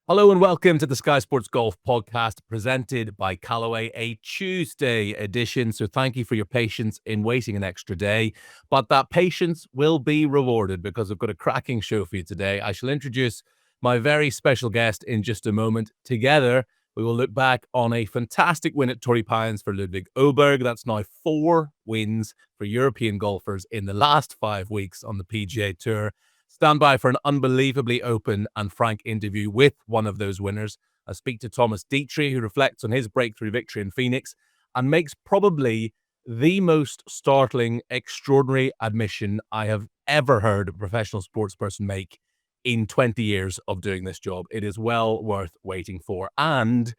Hello and welcome to the Sky Sports Golf podcast presented by Callaway, a Tuesday edition. So thank you for your patience in waiting an extra day. But that patience will be rewarded because I've got a cracking show for you today. I shall introduce my very special guest in just a moment. Together, we will look back on a fantastic win at Torrey Pines for Ludvig Aberg. That's now 4 wins for European golfers in the last 5 weeks on the PGA Tour. Stand by for an unbelievably open and frank interview with one of those winners. I speak to Thomas Detry, who reflects on his breakthrough victory in Phoenix and makes probably the most startling, extraordinary admission I have ever heard a professional sports person make in 20 years of doing this job. It is well worth waiting for. And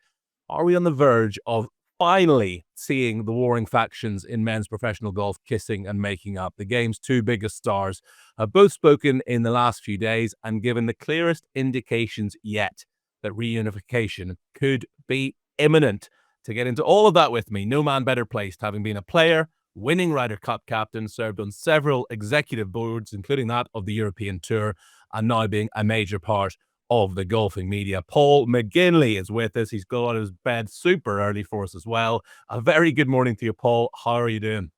are we on the verge of finally seeing the warring factions in men's professional golf kissing and making up? The game's two biggest stars have both spoken in the last few days and given the clearest indications yet that reunification could be imminent. To get into all of that with me, no man better placed, having been a player, winning Ryder Cup captain, served on several executive boards, including that of the European Tour, and now being a major part of the golfing media. Paul McGinley is with us. He's got out of his bed super early for us as well. A very good morning to you, Paul. How are you doing?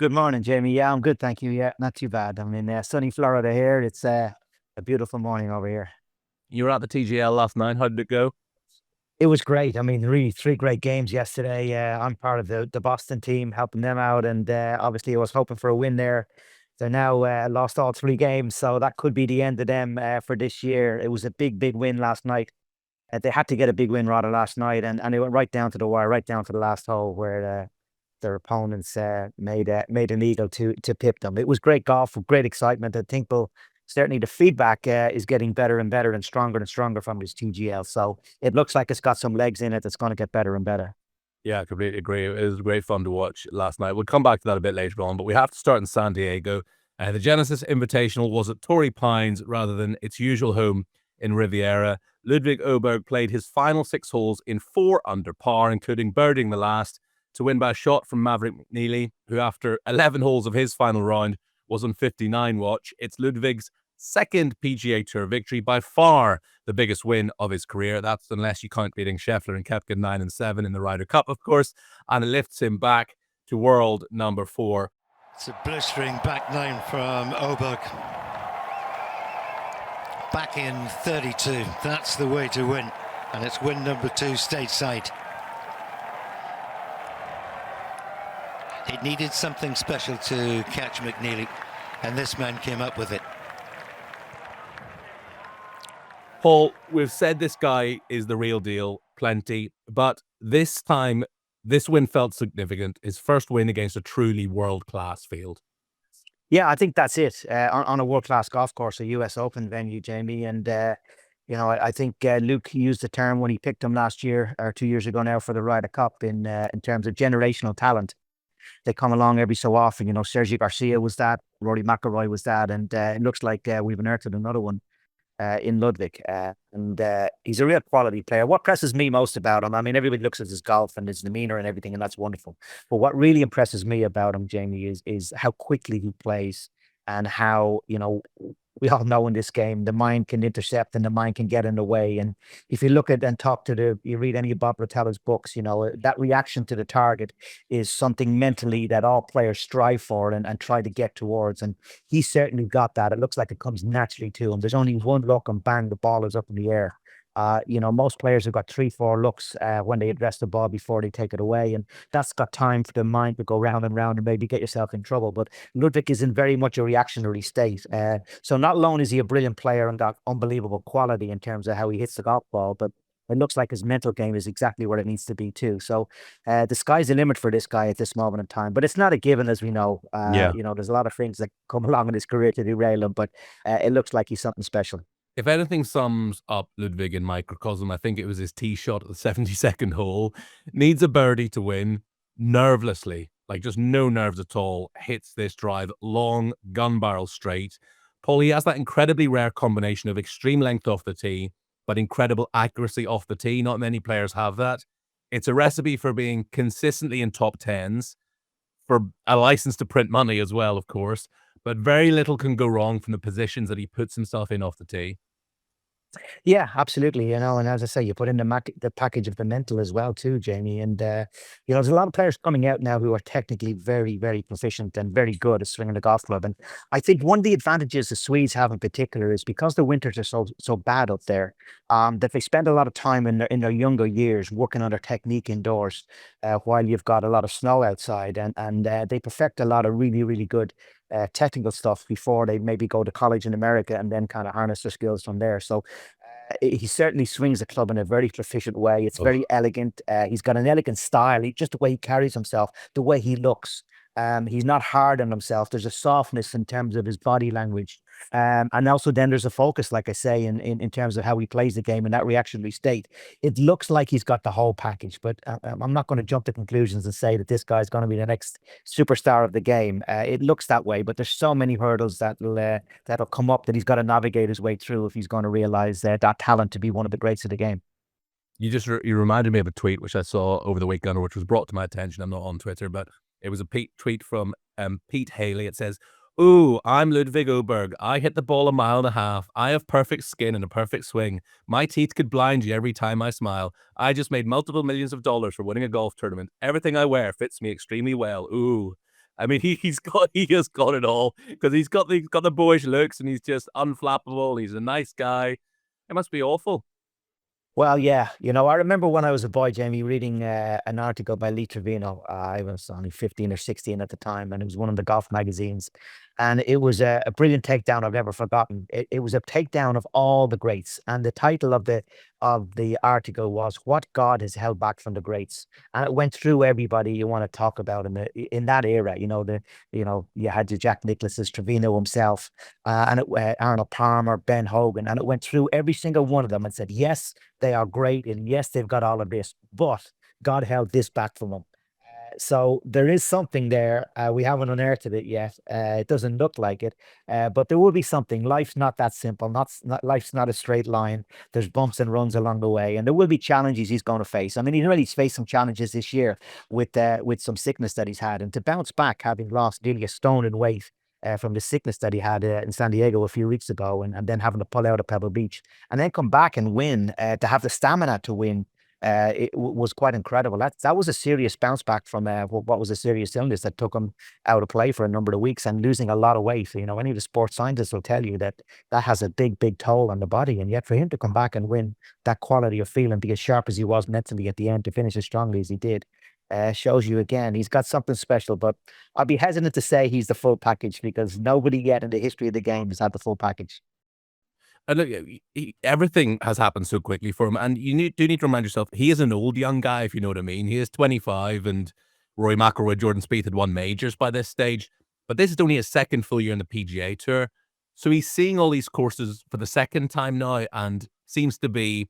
Good morning, Jamie. Yeah, I'm good, thank you. Yeah, not too bad. I'm in sunny Florida here. It's a beautiful morning over here. You were at the TGL last night. How did it go? It was great. I mean, really 3 great games yesterday. I'm part of the Boston team, helping them out, and obviously I was hoping for a win there. They're now lost all 3 games, so that could be the end of them for this year. It was a big win last night. They had to get a big win rather last night, and it went right down to the wire, right down to the last hole where their opponents made an eagle to pip them. It was great golf, great excitement. I think certainly the feedback is getting better and better and stronger from this TGL. So it looks like it's got some legs in it that's going to get better and better. Yeah, I completely agree. It was great fun to watch last night. We'll come back to that a bit later on, but we have to start in San Diego. The Genesis Invitational was at Torrey Pines rather than its usual home in Riviera. Ludvig Aberg played his final 6 holes in 4 under par, including birding the last, to win by a shot from Maverick McNeely, who after 11 holes of his final round was on 59 watch. It's Ludvig's second PGA Tour victory, by far the biggest win of his career. That's unless you count beating Scheffler and Koepka 9 and 7 in the Ryder Cup, of course, and it lifts him back to world number 4. It's a blistering back 9 from Aberg. Back in 32. That's the way to win, and it's win number 2 stateside. It needed something special to catch McNeely, and this man came up with it. Paul, we've said this guy is the real deal, plenty, but this time, this win felt significant. His first win against a truly world-class field. Yeah, I think that's it. On a world-class golf course, a US Open venue, Jamie. And, I think Luke used the term when he picked him last year or 2 years ago now for the Ryder Cup in terms of generational talent. They come along every so often. Sergio Garcia was that, Rory McIlroy was that, and it looks like we've unearthed another one in Ludvig. And he's a real quality player. What impresses me most about him, I mean, everybody looks at his golf and his demeanor and everything, and that's wonderful. But what really impresses me about him, Jamie, is how quickly he plays and how, we all know in this game, the mind can intercept and the mind can get in the way. And if you look at and talk to you read any of Bob Rotella's books, that reaction to the target is something mentally that all players strive for and try to get towards. And he certainly got that. It looks like it comes naturally to him. There's only one look and bang, the ball is up in the air. Most players have got 3-4 looks when they address the ball before they take it away. And that's got time for the mind to go round and round and maybe get yourself in trouble. But Ludvig is in very much a reactionary state. So not alone is he a brilliant player and got unbelievable quality in terms of how he hits the golf ball, but it looks like his mental game is exactly where it needs to be too. So the sky's the limit for this guy at this moment in time. But it's not a given, as we know. There's a lot of things that come along in his career to derail him, but it looks like he's something special. If anything sums up Ludvig in microcosm, I think it was his tee shot at the 72nd hole. Needs a birdie to win, nervelessly, like just no nerves at all, hits this drive long, gun barrel straight. Paul, he has that incredibly rare combination of extreme length off the tee, but incredible accuracy off the tee. Not many players have that. It's a recipe for being consistently in top 10s, for a license to print money as well, of course, but very little can go wrong from the positions that he puts himself in off the tee. Yeah, absolutely. And as I say, you put in the package of the mental as well, too, Jamie. And there's a lot of players coming out now who are technically very, very proficient and very good at swinging the golf club. And I think one of the advantages the Swedes have in particular is because the winters are so bad up there, that they spend a lot of time in their younger years working on their technique indoors, while you've got a lot of snow outside, and they perfect a lot of really, really good. Technical stuff before they maybe go to college in America and then kind of harness their skills from there. So he certainly swings the club in a very proficient way. It's Oh, very elegant. He's got an elegant style. Just the way he carries himself, the way he looks. He's not hard on himself. There's a softness in terms of his body language. And also then there's a focus, like I say, in terms of how he plays the game in that reactionary state. It looks like he's got the whole package, but I'm not going to jump to conclusions and say that this guy's going to be the next superstar of the game. It looks that way, but there's so many hurdles that'll come up that he's got to navigate his way through if he's going to realize that talent to be one of the greats of the game. you reminded me of a tweet which I saw over the weekend, which was brought to my attention. I'm not on Twitter, but it was a tweet from Pete Haley. It says, "Ooh, I'm Ludvig Aberg. I hit the ball 1.5 miles. I have perfect skin and a perfect swing. My teeth could blind you every time I smile. I just made multiple millions of dollars for winning a golf tournament. Everything I wear fits me extremely well. Ooh." I mean, he has got it all because he's got the boyish looks and he's just unflappable. He's a nice guy. It must be awful. Well, yeah, I remember when I was a boy, Jamie, reading an article by Lee Trevino. I was only 15 or 16 at the time, and it was one of the golf magazines. And it was a brilliant takedown I've never forgotten. It was a takedown of all the greats, and the title of the article was "What God Has Held Back from the Greats," and it went through everybody you want to talk about in that era. You had your Jack Nicklaus's, Trevino himself, and Arnold Palmer, Ben Hogan, and it went through every single one of them and said, yes, they are great, and yes, they've got all of this, but God held this back from them. So there is something there. We haven't unearthed it yet. It doesn't look like it, but there will be something. Life's not that simple. Life's not a straight line. There's bumps and runs along the way, and there will be challenges he's going to face. I mean, he's already faced some challenges this year with some sickness that he's had, and to bounce back, having lost nearly a stone in weight. From the sickness that he had in San Diego a few weeks ago, and then having to pull out of Pebble Beach, and then come back and win, to have the stamina to win, was quite incredible. That was a serious bounce back from what was a serious illness that took him out of play for a number of weeks and losing a lot of weight. Any of the sports scientists will tell you that that has a big, big toll on the body. And yet for him to come back and win that quality of feel and be as sharp as he was mentally at the end to finish as strongly as he did, shows you again he's got something special. But I'd be hesitant to say he's the full package because nobody yet in the history of the game has had the full package. And look, everything has happened so quickly for him. And do need to remind yourself, he is an old young guy, if you know what I mean. He is 25, and Rory McIlroy, Jordan Spieth had won majors by this stage. But this is only his second full year in the PGA Tour. So he's seeing all these courses for the second time now and seems to be,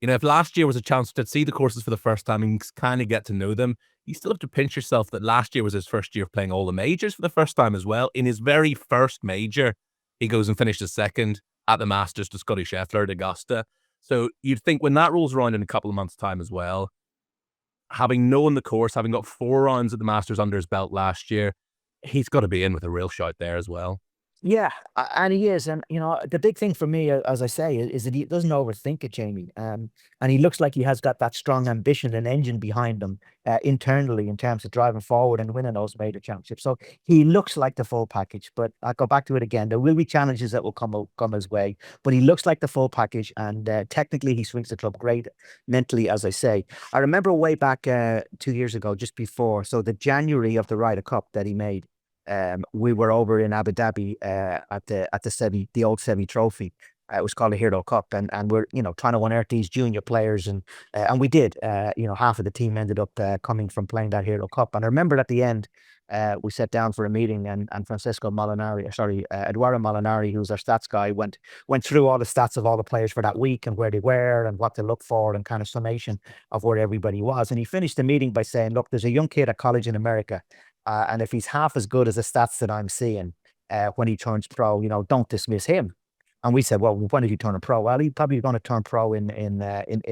if last year was a chance to see the courses for the first time and kind of get to know them, you still have to pinch yourself that last year was his first year of playing all the majors for the first time as well. In his very first major, he goes and finishes second at the Masters to Scotty Scheffler at Augusta. So you'd think when that rolls around in a couple of months' time as well, having known the course, having got 4 rounds at the Masters under his belt last year, he's got to be in with a real shout there as well. Yeah, and he is, and the big thing for me, as I say, is that he doesn't overthink it, Jamie. And he looks like he has got that strong ambition and engine behind him internally in terms of driving forward and winning those major championships. So he looks like the full package. But I go back to it again. There will be challenges that will come his way, but he looks like the full package. And technically, he swings the club great mentally, as I say. I remember way back 2 years ago, just before, so the January of the Ryder Cup that he made. We were over in Abu Dhabi at the old Semi Trophy. It was called a Hero Cup, and we're trying to unearth these junior players, and we did. Half of the team ended up coming from playing that Hero Cup, and I remember at the end. We sat down for a meeting, and Eduardo Molinari, who's our stats guy, went through all the stats of all the players for that week and where they were and what to look for and kind of summation of where everybody was. And he finished the meeting by saying, "Look, there's a young kid at college in America. And if he's half as good as the stats that I'm seeing when he turns pro, don't dismiss him." And we said, "Well, when did he turn a pro?" "Well, he's probably going to turn pro in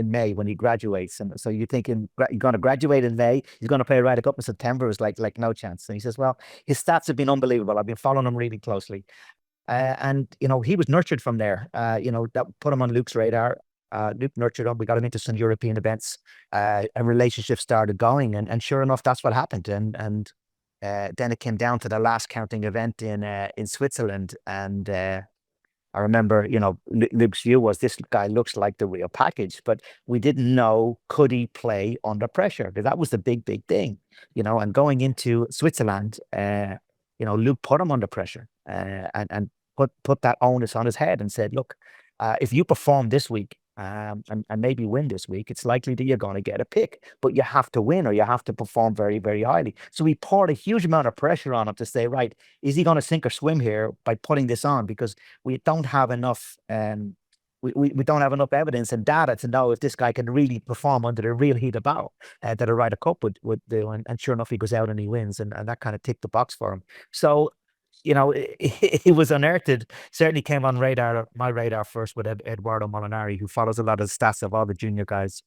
May when he graduates." And so you're thinking you're going to graduate in May? He's going to play a Ryder Cup in September? Is like no chance. And he says, "Well, his stats have been unbelievable. I've been following him really closely." And, he was nurtured from there. That put him on Luke's radar. Luke nurtured him. We got him into some European events. A relationship started going, and sure enough, that's what happened. And then it came down to the last counting event in Switzerland, and I remember, Luke's view was this guy looks like the real package, but we didn't know, could he play under pressure? Because that was the big, big thing, and going into Switzerland, Luke put him under pressure and put that onus on his head and said, look, if you perform this week, and maybe win this week, it's likely that you're going to get a pick, but you have to win or you have to perform very, very highly. So we poured a huge amount of pressure on him to say, right, is he going to sink or swim here by putting this on? Because we don't have enough, we don't have enough evidence and data to know if this guy can really perform under the real heat of battle that a Ryder Cup would do. And sure enough, he goes out and he wins, and that kind of ticked the box for him. So it was unearthed. Certainly came on my radar first with Eduardo Molinari, who follows a lot of the stats of all the junior guys.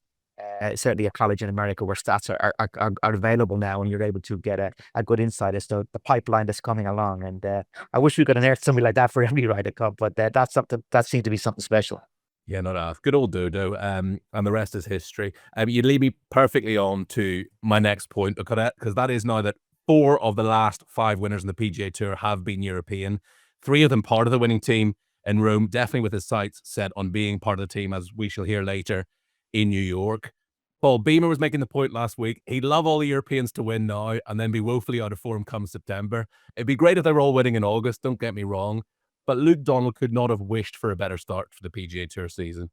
Certainly a college in America where stats are available now, and you're able to get a good insight as to the pipeline that's coming along. And I wish we could unearth something like that for every Ryder Cup, but that's something that seemed to be something special. Yeah, not off. Good old Dodo. And the rest is history. You lead me perfectly on to my next point, because that is now that 4 of the last 5 winners in the PGA Tour have been European. 3 of them part of the winning team in Rome, definitely with his sights set on being part of the team, as we shall hear later, in New York. Paul Beamer was making the point last week. He'd love all the Europeans to win now and then be woefully out of form come September. It'd be great if they were all winning in August, don't get me wrong. But Luke Donald could not have wished for a better start for the PGA Tour season.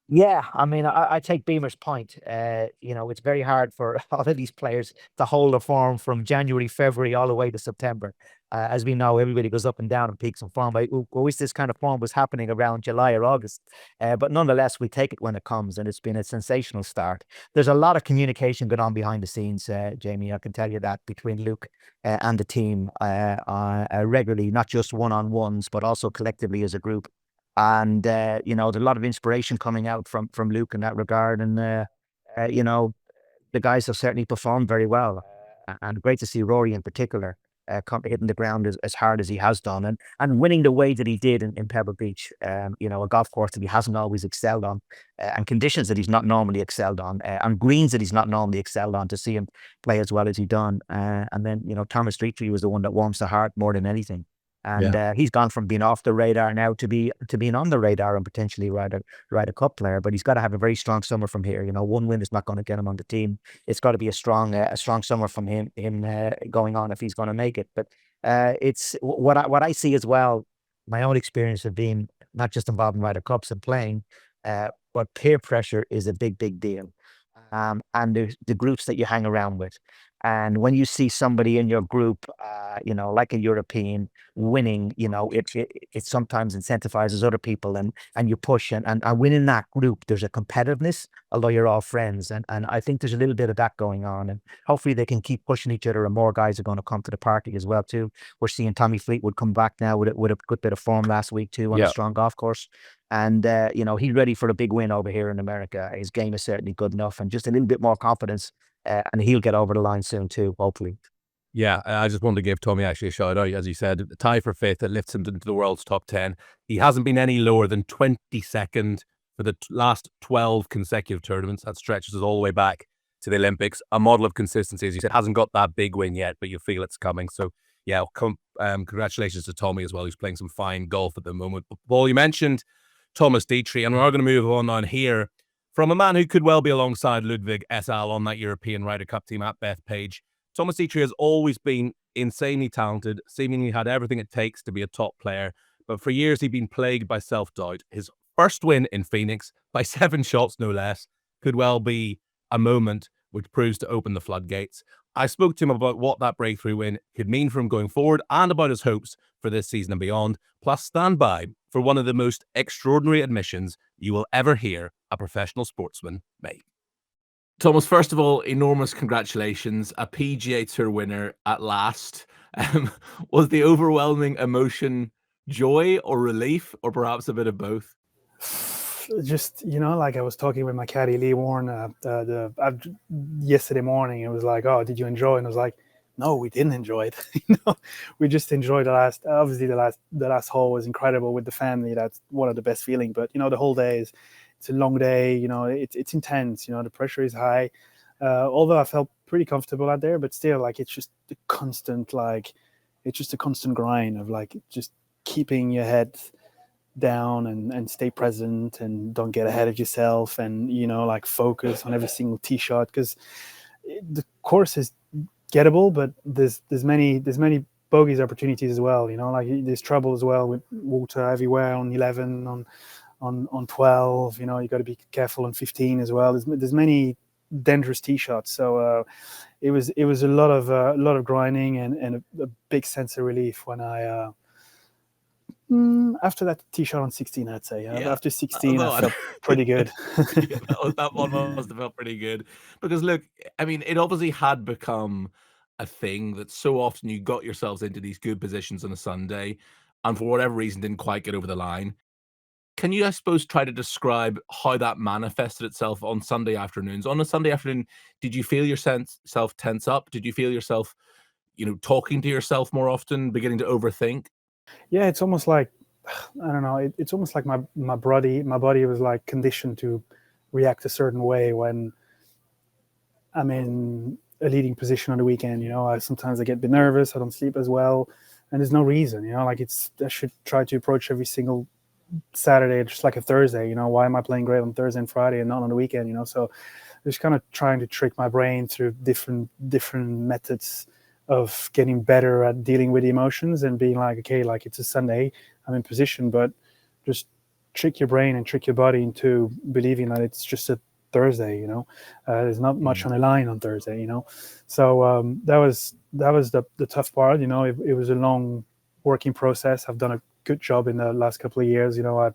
Yeah, I mean, I take Beamer's point. It's very hard for all of these players to hold a form from January, February, all the way to September. As we know, everybody goes up and down and peaks in form. I wish this kind of form was happening around July or August. But nonetheless, we take it when it comes, and it's been a sensational start. There's a lot of communication going on behind the scenes, Jamie. I can tell you that, between Luke and the team regularly, not just one-on-ones, but also collectively as a group. And there's a lot of inspiration coming out from Luke in that regard. And the guys have certainly performed very well, and great to see Rory in particular hitting the ground as hard as he has done, and winning the way that he did in Pebble Beach. A golf course that he hasn't always excelled on, and conditions that he's not normally excelled on, and greens that he's not normally excelled on, to see him play as well as he done. And then Thomas Detry was the one that warms the heart more than anything. And he's gone from being off the radar now to being on the radar and potentially Ryder Cup player. But he's got to have a very strong summer from here. One win is not going to get him on the team. It's got to be a strong summer from him going on if he's going to make it. But it's what I see as well. My own experience of being not just involved in Ryder Cups and playing, but peer pressure is a big, big deal. And the groups that you hang around with. And when you see somebody in your group, like a European winning, it sometimes incentivizes other people, and you push, and within that group, there's a competitiveness, although you're all friends. And I think there's a little bit of that going on, and hopefully they can keep pushing each other, and more guys are going to come to the party as well too. We're seeing Tommy Fleetwood come back now with a good bit of form last week too on a strong golf course. And, he's ready for a big win over here in America. His game is certainly good enough, and just a little bit more confidence. And he'll get over the line soon too, hopefully. Yeah, I just wanted to give Tommy actually a shout out. As you said, the tie for 5th that lifts him into the world's top 10. He hasn't been any lower than 22nd for the last 12 consecutive tournaments. That stretches us all the way back to the Olympics. A model of consistency, as you said, hasn't got that big win yet, but you feel it's coming. So yeah, congratulations to Tommy as well, who's playing some fine golf at the moment. But Paul, you mentioned Thomas Detry, and we're going to move on here from a man who could well be alongside Ludvig SL on that European Ryder Cup team at Bethpage. Thomas Detry has always been insanely talented, seemingly had everything it takes to be a top player, but for years he'd been plagued by self-doubt. His first win in Phoenix, by 7 shots no less, could well be a moment which proves to open the floodgates. I spoke to him about what that breakthrough win could mean for him going forward, and about his hopes for this season and beyond. Plus, stand by for one of the most extraordinary admissions you will ever hear a professional sportsman make. Thomas, first of all, enormous congratulations. A PGA Tour winner at last. Was the overwhelming emotion joy or relief, or perhaps a bit of both? Just, like I was talking with my caddy, Lee Warren, yesterday morning. It was like, oh, did you enjoy? And I was like, no, we didn't enjoy it. We just enjoyed obviously the last hole was incredible with the family. That's one of the best feeling. But the whole day it's a long day. It's intense. The pressure is high. Although I felt pretty comfortable out there, but still, like, it's just a constant grind of like just keeping your head down and stay present and don't get ahead of yourself, and like focus on every single tee shot, because the course is gettable, but there's many bogeys opportunities as well. Like there's trouble as well with water everywhere on 11, on 12. You got to be careful on 15 as well. There's many dangerous tee shots. So it was a lot of grinding and a big sense of relief when I after that tee shot on 16, I'd say. After 16, I felt pretty good. That one must have felt pretty good. Because look, I mean, it obviously had become a thing that so often you got yourselves into these good positions on a Sunday and for whatever reason didn't quite get over the line. Can you, I suppose, try to describe how that manifested itself on Sunday afternoons? On a Sunday afternoon, did you feel yourself tense up? Did you feel yourself, talking to yourself more often, beginning to overthink? Yeah, it's almost like, I don't know, it's almost like my body was like conditioned to react a certain way when I'm in a leading position on the weekend. Sometimes I get a bit nervous, I don't sleep as well, and there's no reason. Like I should try to approach every single Saturday just like a Thursday. Why am I playing great on Thursday and Friday and not on the weekend? So just kind of trying to trick my brain through different methods of getting better at dealing with the emotions and being like, okay, like it's a Sunday, I'm in position, but just trick your brain and trick your body into believing that it's just a Thursday. There's not much on the line on Thursday. So that was the tough part. It was a long working process. I've done a good job in the last couple of years. I'm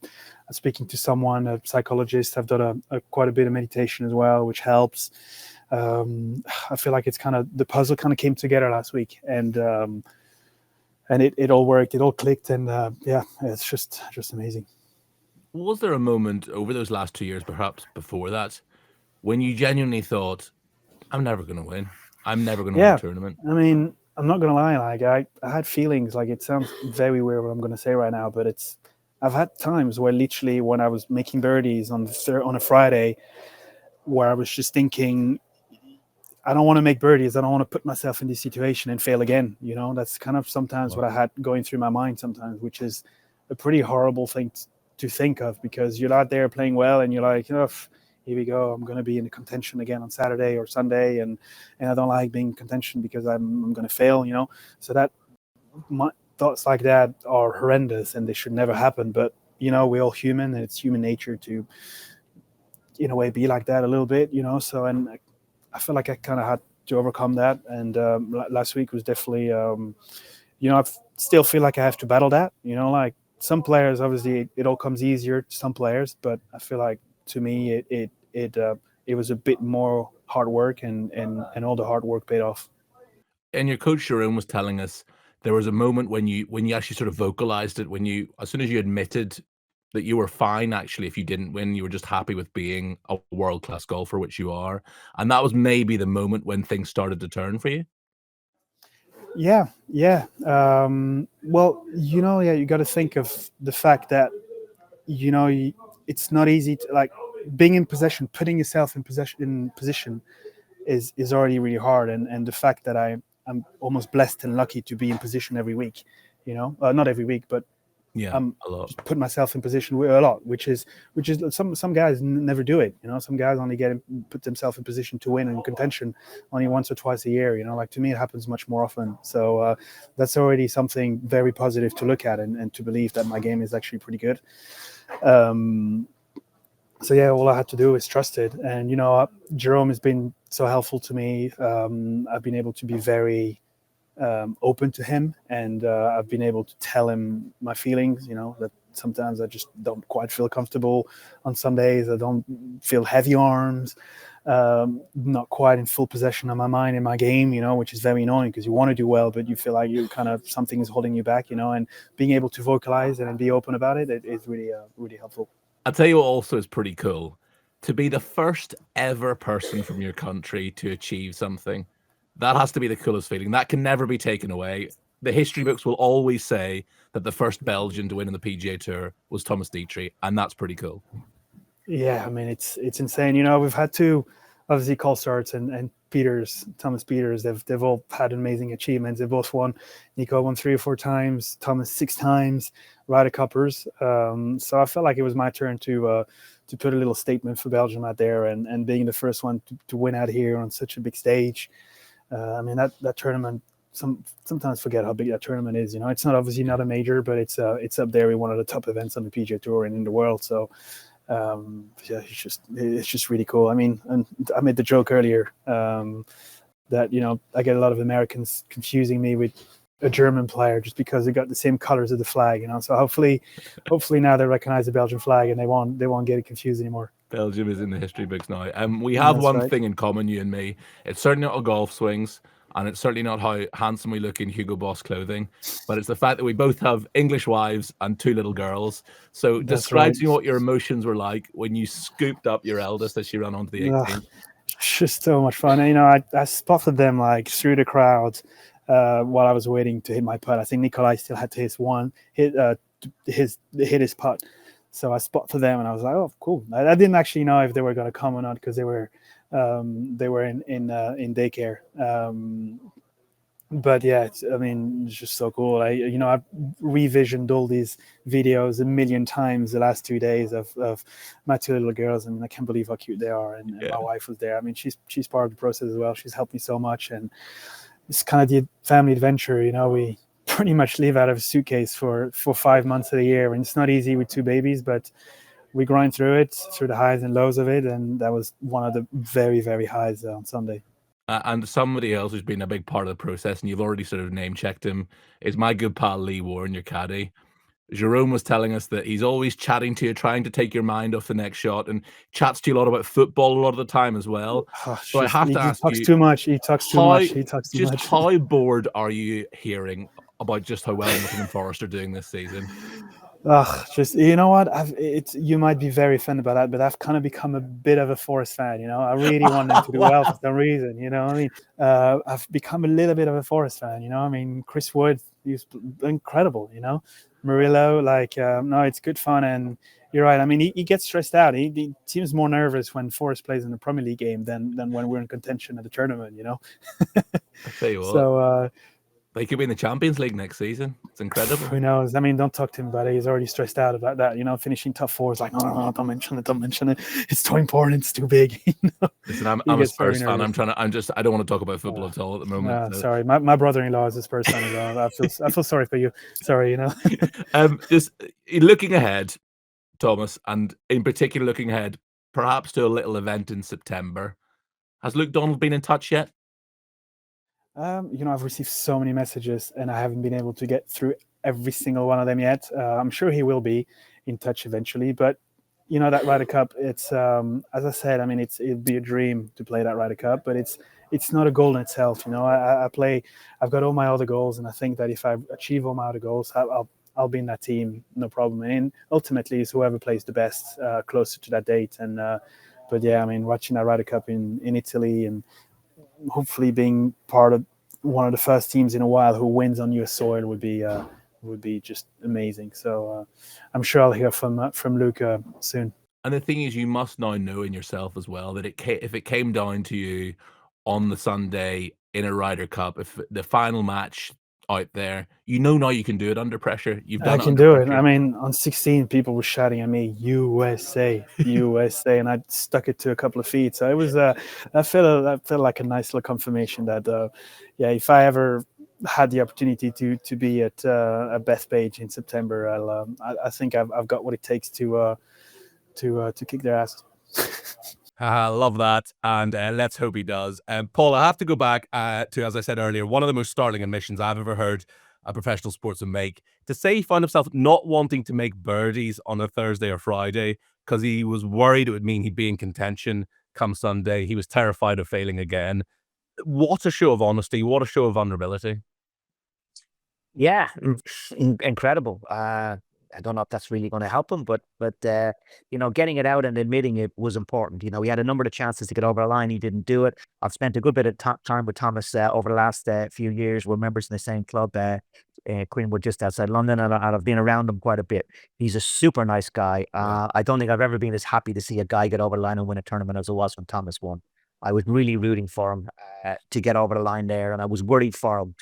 speaking to someone, a psychologist. I've done quite a bit of meditation as well, which helps. I feel like it's kind of the puzzle kind of came together last week, and it all worked, it all clicked, and it's just amazing. Was there a moment over those last 2 years, perhaps before that, when you genuinely thought, I'm never going to win. I'm never going to win a tournament? I mean, I'm not going to lie. Like I had feelings. Like it sounds very weird what I'm going to say right now, but I've had times where literally when I was making birdies on a Friday, where I was just thinking, I don't want to make birdies. I don't want to put myself in this situation and fail again. That's kind of sometimes what I had going through my mind sometimes, which is a pretty horrible thing to think of, because you're out there playing well and you're like, here we go. I'm going to be in contention again on Saturday or Sunday, and I don't like being in contention because I'm going to fail. So thoughts like that are horrendous and they should never happen. But we're all human, and it's human nature to, in a way, be like that a little bit. So and I feel like I kind of had to overcome that, and last week was definitely, I still feel like I have to battle that. Like some players, obviously, it all comes easier to some players, but I feel like to me, it was a bit more hard work, and all the hard work paid off. And your coach Sharon was telling us there was a moment when you actually sort of vocalized it, when as soon as you admitted that you were fine, actually, if you didn't win, you were just happy with being a world-class golfer, which you are. And that was maybe the moment when things started to turn for you? Yeah. Well, you got to think of the fact that, it's not easy to, like, being in possession, putting yourself in position is already really hard. And the fact that I'm almost blessed and lucky to be in position every week, not every week, but a lot. Just put myself in position a lot, which is some guys never do it. Some guys only put themselves in position to win in contention only once or twice a year. Like to me, it happens much more often. So that's already something very positive to look at and to believe that my game is actually pretty good. So yeah, all I had to do is trust it. And Jerome has been so helpful to me. I've been able to be very open to him, and I've been able to tell him my feelings, that sometimes I just don't quite feel comfortable on some days. I don't feel heavy arms, not quite in full possession of my mind in my game, which is very annoying because you want to do well, but you feel like you kind of something is holding you back, and being able to vocalize it and be open about it is really, really helpful. I'll tell you what also is pretty cool. To be the first ever person from your country to achieve something That has to be the coolest feeling. That can never be taken away. The history books will always say that the first Belgian to win in the PGA Tour was Thomas Detry, and that's pretty cool. Yeah, I mean, it's insane. You know, we've had to obviously Colstarts and Peters, Thomas Peters. They've all had amazing achievements. They've both won. Nico won 3 or 4 times. Thomas 6 times. Ryder Cuppers. So I felt like it was my turn to put a little statement for Belgium out there, and being the first one to win out here on such a big stage. I mean, that tournament. Sometimes forget how big that tournament is. You know, it's not obviously not a major, but it's up there with one of the top events on the PGA Tour and in the world. So. Yeah, it's just really cool. I mean, and I made the joke earlier that, you know, I get a lot of Americans confusing me with a German player just because they got the same colors of the flag, you know. So hopefully now they recognize the Belgian flag and they won't get it confused anymore. Belgium is in the history books now. We have one thing in common, you and me. It's certainly not our golf swings, and it's certainly not how handsome we look in Hugo Boss clothing, but it's the fact that we both have English wives and 2 little girls. So describe to me what your emotions were like when you scooped up your eldest as she ran onto the 18th. It's just so much fun. You know, I spotted them like through the crowd while I was waiting to hit my putt. I think Nikolai still had to hit his putt. So I spotted them and I was like, oh, cool. I didn't actually know if they were going to come or not because they were in daycare. But yeah, it's just so cool. I've revisioned all these videos a million times the last 2 days of my 2 little girls. I mean, I can't believe how cute they are. And my wife was there. I mean, she's part of the process as well. She's helped me so much. And it's kind of the family adventure, you know. We pretty much live out of a suitcase for 5 months of the year. And it's not easy with 2 babies, but we grind through it, through the highs and lows of it. And that was one of the very, very highs on Sunday. And somebody else who's been a big part of the process, and you've already sort of name-checked him, is my good pal Lee Warren, your caddy. Jerome was telling us that he's always chatting to you, trying to take your mind off the next shot, and chats to you a lot about football a lot of the time as well. So I have to ask you... He talks too much. How bored are you hearing about just how well Nottingham Forest are doing this season? Just, you know what? You might be very offended by that, but I've kind of become a bit of a Forest fan. You know, I really want them to do well for some reason. You know, I mean, I've become a little bit of a Forest fan. You know, I mean, Chris Wood, he's incredible. You know, Murillo, no, it's good fun, and you're right. I mean, he gets stressed out. He seems more nervous when Forest plays in the Premier League game than when we're in contention at the tournament. You know. I tell you what. So. They could be in the Champions League next season. It's incredible. Who knows? I mean, don't talk to him about it. He's already stressed out about that. You know, finishing top 4 is like, no, don't mention it. It's too important. It's too big. You know? Listen, I'm a Spurs fan. I don't want to talk about football at all at the moment. Sorry, my brother-in-law is a Spurs fan as well. I feel sorry for you. Sorry, you know. Just looking ahead, Thomas, and in particular looking ahead, perhaps to a little event in September. Has Luke Donald been in touch yet? You know, I've received so many messages and I haven't been able to get through every single one of them yet. I'm sure he will be in touch eventually, but you know, that Ryder Cup, it's as I said, I mean, it'd be a dream to play that Ryder Cup, but it's not a goal in itself. You know, I've got all my other goals, and I think that if I achieve all my other goals, I'll be in that team, no problem. And ultimately, it's whoever plays the best closer to that date. And but yeah, I mean, watching that Ryder Cup in Italy and hopefully being part of one of the first teams in a while who wins on US soil would be just amazing. So I'm sure I'll hear from Luke soon. And the thing is, you must now know in yourself as well that if it came down to you on the Sunday in a Ryder Cup, if the final match out there, you know now you can do it under pressure. You've done. I can do it. I mean, on 16, people were shouting at me, "USA, USA," and I stuck it to a couple of feet. So it was. I felt like a nice little confirmation that, if I ever had the opportunity to be at Bethpage in September, I think I've got what it takes to kick their ass. I love that, and let's hope he does. Paul, I have to go back to, as I said earlier, one of the most startling admissions I've ever heard a professional sportsman make. To say he found himself not wanting to make birdies on a Thursday or Friday because he was worried it would mean he'd be in contention come Sunday. He was terrified of failing again. What a show of honesty. What a show of vulnerability. Yeah, incredible. I don't know if that's really going to help him, but getting it out and admitting it was important. He had a number of chances to get over the line. He didn't do it. I've spent a good bit of time with Thomas over the last few years. We're members in the same club, Queenwood, just outside London, and I've been around him quite a bit. He's a super nice guy. I don't think I've ever been as happy to see a guy get over the line and win a tournament as I was when Thomas won. I was really rooting for him to get over the line there, and I was worried for him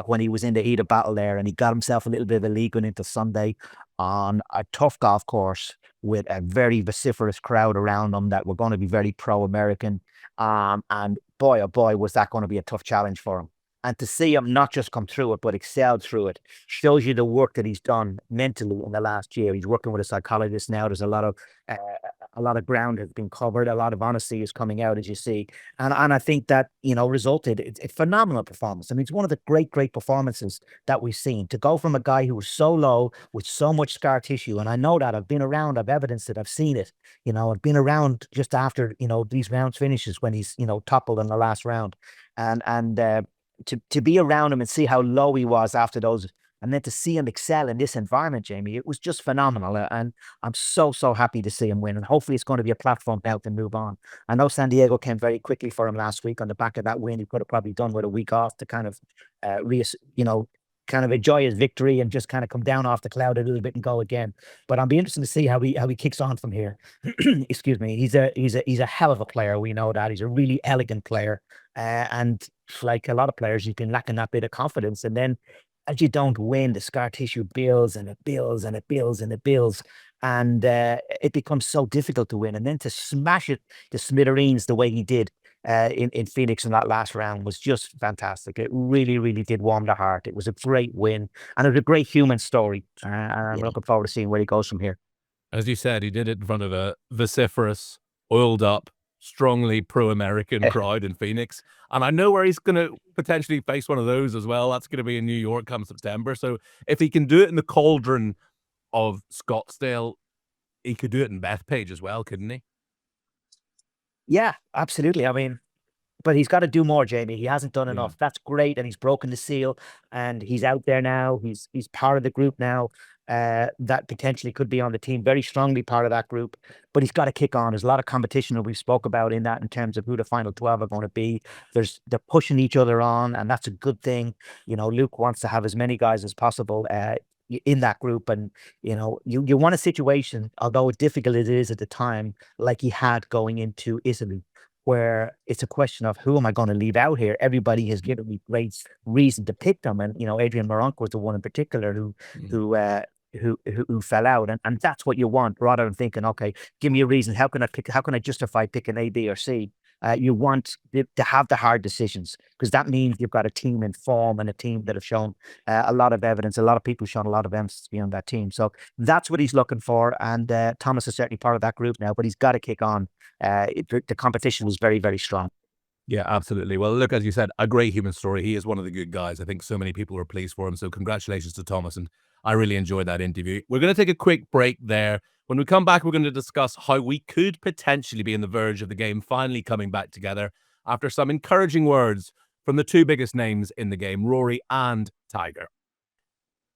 when he was in the heat of battle there, and he got himself a little bit of a lead going into Sunday on a tough golf course with a very vociferous crowd around him that were going to be very pro-American. And boy, oh boy, was that going to be a tough challenge for him. And to see him not just come through it, but excel through it, shows you the work that he's done mentally in the last year. He's working with a psychologist now. There's a lot of ground has been covered. A lot of honesty is coming out, as you see. And I think that, resulted in a phenomenal performance. I mean, it's one of the great performances that we've seen. To go from a guy who was so low with so much scar tissue, and I know that, I've been around, I've evidenced it, I've seen it. I've been around just after, these rounds finishes when he's, toppled in the last round. And to be around him and see how low he was after those, and then to see him excel in this environment, Jamie, it was just phenomenal. And I'm so happy to see him win. And hopefully it's going to be a platform now to move on. I know San Diego came very quickly for him last week on the back of that win. He could have probably done with a week off to kind of, kind of enjoy his victory and just kind of come down off the cloud a little bit and go again. But I'll be interested to see how he kicks on from here. Excuse me. He's a hell of a player. We know that. He's a really elegant player. And like a lot of players, he's been lacking that bit of confidence. And then as you don't win, the scar tissue builds and it builds and it builds and it builds. And it becomes so difficult to win. And then to smash it to smithereens the way he did in Phoenix in that last round was just fantastic. It really did warm the heart. It was a great win. And it was a great human story. And I'm looking forward to seeing where he goes from here. As you said, he did it in front of a vociferous, oiled up, strongly pro-American crowd in Phoenix. And I know where he's going to potentially face one of those as well. That's going to be in New York come September. So if he can do it in the cauldron of Scottsdale, he could do it in Bethpage as well, couldn't he? Yeah, absolutely. I mean, but he's got to do more, Jamie. He hasn't done enough. That's great. And he's broken the seal and he's out there now. He's part of the group now. That potentially could be on the team, very strongly part of that group, but he's got to kick on. There's a lot of competition that we've spoke about in that in terms of who the final 12 are going to be. They're pushing each other on, and that's a good thing. Luke wants to have as many guys as possible in that group, and you want a situation, although difficult it is at the time, like he had going into Italy, where it's a question of who am I going to leave out here? Everybody has given me great reason to pick them, and Adrian Moronk was the one in particular who fell out, and that's what you want, rather than thinking, okay, give me a reason. How can I justify picking A, B, or C? You want to have the hard decisions, because that means you've got a team in form and a team that have shown a lot of evidence. A lot of people shown a lot of evidence to be on that team. So that's what he's looking for. And Thomas is certainly part of that group now, but he's got to kick on. The competition was very strong. Yeah, absolutely. Well, look, as you said, a great human story. He is one of the good guys. I think so many people were pleased for him. So congratulations to Thomas. And I really enjoyed that interview. We're going to take a quick break there. When we come back, we're going to discuss how we could potentially be on the verge of the game finally coming back together after some encouraging words from the two biggest names in the game, Rory and Tiger.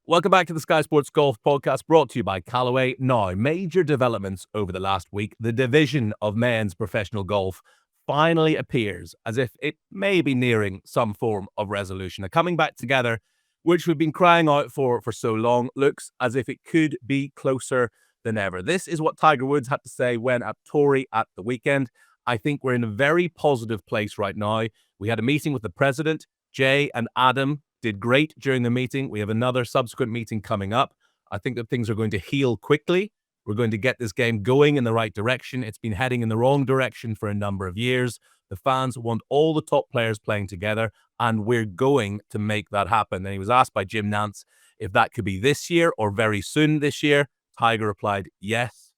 Welcome back to the Sky Sports Golf Podcast, brought to you by Callaway. Now, major developments over the last week. The division of men's professional golf finally appears as if it may be nearing some form of resolution. A coming back together, which we've been crying out for so long, looks as if it could be closer than ever. This is what Tiger Woods had to say when at Torrey at the weekend. I think we're in a very positive place right now. We had a meeting with the president. Jay and Adam did great during the meeting. We have another subsequent meeting coming up. I think that things are going to heal quickly. We're going to get this game going in the right direction. It's been heading in the wrong direction for a number of years. The fans want all the top players playing together, and we're going to make that happen. And he was asked by Jim Nantz if that could be this year or very soon this year. Tiger replied, yes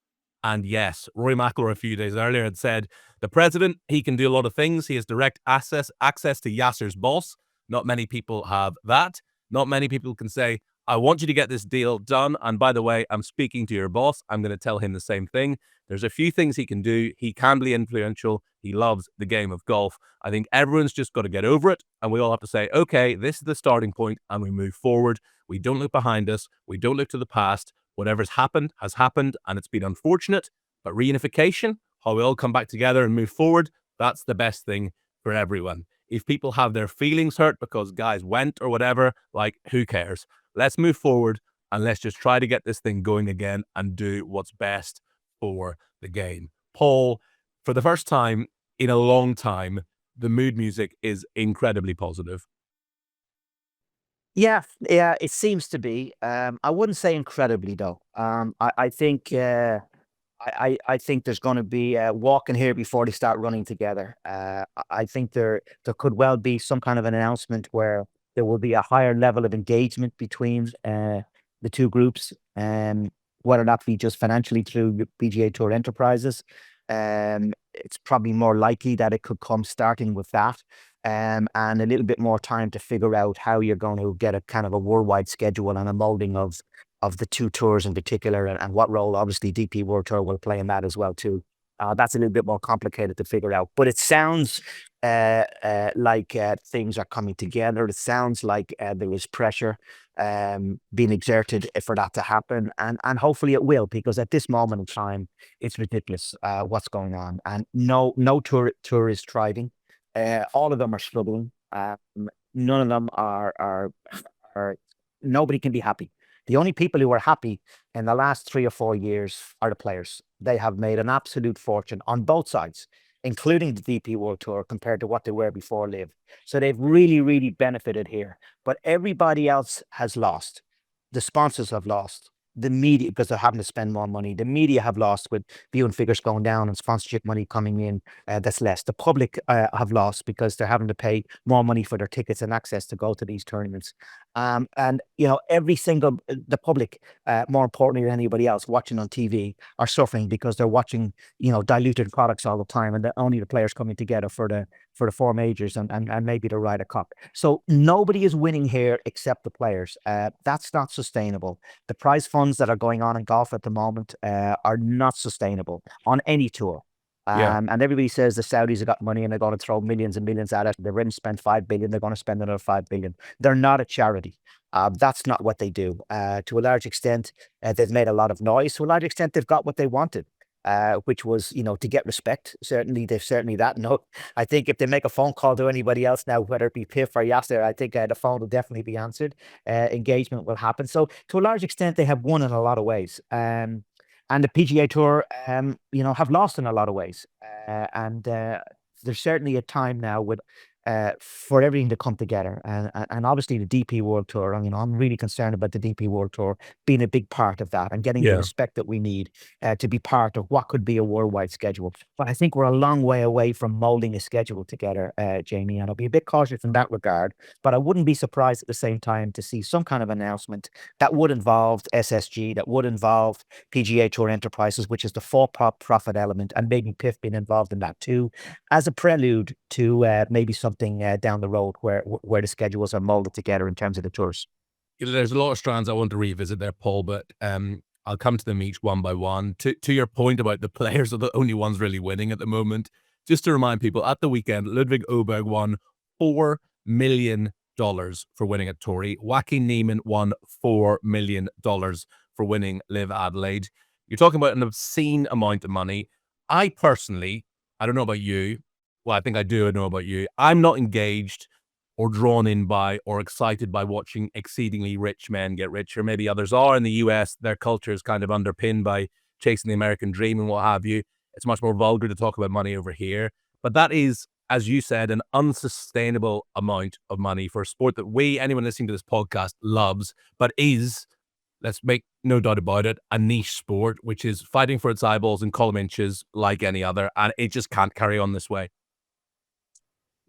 and yes. Rory McIlroy a few days earlier had said, the president, he can do a lot of things. He has direct access to Yasser's boss. Not many people have that. Not many people can say, I want you to get this deal done. And by the way, I'm speaking to your boss. I'm going to tell him the same thing. There's a few things he can do. He can be influential. He loves the game of golf. I think everyone's just got to get over it. And we all have to say, okay, this is the starting point, and we move forward. We don't look behind us. We don't look to the past. Whatever's happened has happened, and it's been unfortunate. But reunification, how we all come back together and move forward, that's the best thing for everyone. If people have their feelings hurt because guys went or whatever, like, who cares? Let's move forward and let's just try to get this thing going again and do what's best for the game. Paul, for the first time in a long time, the mood music is incredibly positive. Yeah, it seems to be. I wouldn't say incredibly though. I think I think there's going to be walking here before they start running together. I think there could well be some kind of an announcement where there will be a higher level of engagement between the two groups, whether that be just financially through PGA Tour Enterprises. It's probably more likely that it could come starting with that. And a little bit more time to figure out how you're going to get a kind of a worldwide schedule and a molding of the two tours in particular, and what role obviously DP World Tour will play in that as well too. That's a little bit more complicated to figure out, but it sounds like things are coming together. It sounds like there is pressure being exerted for that to happen, and hopefully it will, because at this moment in time, it's ridiculous what's going on, and no tour is thriving. All of them are struggling. None of them are nobody can be happy. The only people who are happy in the last 3 or 4 years are the players. They have made an absolute fortune on both sides, including the DP World Tour, compared to what they were before LIV. So they've really, really benefited here. But everybody else has lost. The sponsors have lost. The media, because they're having to spend more money. The media have lost with viewing figures going down and sponsorship money coming in. That's less. The public have lost because they're having to pay more money for their tickets and access to go to these tournaments. And every single the public, more importantly than anybody else watching on TV, are suffering because they're watching diluted products all the time, and only the players coming together for the four majors and maybe the Ryder Cup. So nobody is winning here except the players. That's not sustainable. The prize funds that are going on in golf at the moment are not sustainable on any tour. Yeah. And everybody says the Saudis have got money and they're going to throw millions and millions at it. They've already spent $5 billion. They're going to spend another $5 billion. They're not a charity. That's not what they do. To a large extent, they've made a lot of noise. To a large extent, they've got what they wanted, which was, to get respect. They've certainly that. No, I think if they make a phone call to anybody else now, whether it be Piff or Yasser, I think the phone will definitely be answered. Engagement will happen. So to a large extent, they have won in a lot of ways. And the PGA Tour, have lost in a lot of ways. And there's certainly a time now for everything to come together. And obviously the DP World Tour, I'm really concerned about the DP World Tour being a big part of that and getting the respect that we need to be part of what could be a worldwide schedule. But I think we're a long way away from molding a schedule together, Jamie, and I'll be a bit cautious in that regard. But I wouldn't be surprised at the same time to see some kind of announcement that would involve SSG, that would involve PGA Tour Enterprises, which is the for-profit element, and maybe PIF being involved in that too, as a prelude to maybe something down the road where the schedules are molded together in terms of the tours. There's a lot of strands I want to revisit there, Paul, but I'll come to them each one by one. To your point about the players are the only ones really winning at the moment, just to remind people, at the weekend, Ludvig Aberg won $4 million for winning at Torrey. Joaquin Niemann won $4 million for winning LIV Adelaide. You're talking about an obscene amount of money. I personally, I don't know about you. Well, I think I do know about you. I'm not engaged or drawn in by or excited by watching exceedingly rich men get richer. Maybe others are. In the US, their culture is kind of underpinned by chasing the American dream and what have you. It's much more vulgar to talk about money over here. But that is, as you said, an unsustainable amount of money for a sport that anyone listening to this podcast, loves, but is, let's make no doubt about it, a niche sport, which is fighting for its eyeballs and column inches like any other. And it just can't carry on this way.